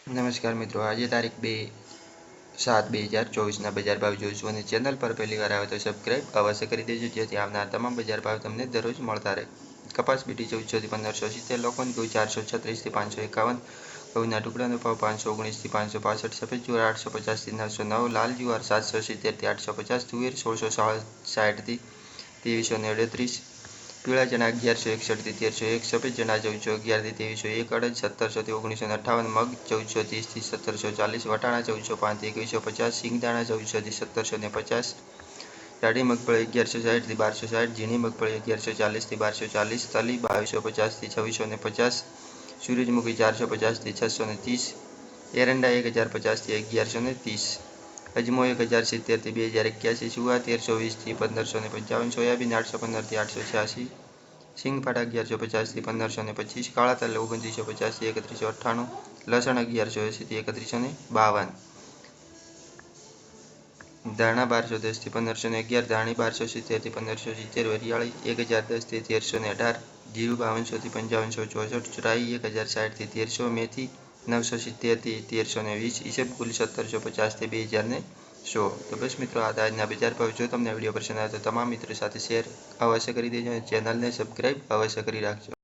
નમસ્કાર મિત્રો, આજે તારીખ 2/7/2024ના બજાર ભાવ જોઈશું અને ચેનલ પર પહેલી વાર આવે તો સબસ્ક્રાઇબ અવશ્ય કરી દેજો જેથી આવનાર તમામ બજાર ભાવ તમને દરરોજ મળતા રહે। કપાસ બીટી 1400 થી 1570, લોકોન ઘઉં 436 થી 551, ઘઉંના ટુકડાનો ભાવ 519 થી 565, સફેદ જુવાર 850 થી 909, લાલ જુવાર 770 થી 850, તુવેર 1660 થી 2338, पीला चना 1161 થી 1301, सफेद चना 1411 થી 2301, अड़द 1700 થી 1958, मग 1430 થી 1740, वटाणा 1405 થી 2150, सिंगदाणा 1400 થી 1750, जाडी मगफળી 1160 થી 1260, झीणी मगफળી 1140 થી 1240, तली 2250 થી 2650, सूरजमुखी 450 થી 630, एरंडा 1050 થી 1130, अजमो 1070 થી 2081, चूआ 1320 થી 1555, सोयाबीन 815 થી 886, सिंगफाटा 1150 થી 1525, काला तल 2950 થી 3198, लसण 1180 થી 3152, धाणा 1210 થી 1511, धाणी 1270 થી 1570, वरियाળી 1010 થી 1318, जीरु 5200 થી 5564, राई 1060 થી 1300, मेथी 970 થી 1320, ईसबगुल 1750 થી 2100। तो बस मित्रों, આજના બજાર ભાવ જો તમને વિડીયો પસંદ આવે તો તમામ મિત્રો સાથે શેર અવશ્ય કરી દેજો અને ચેનલને સબસ્ક્રાઇબ અવશ્ય કરી રાખજો।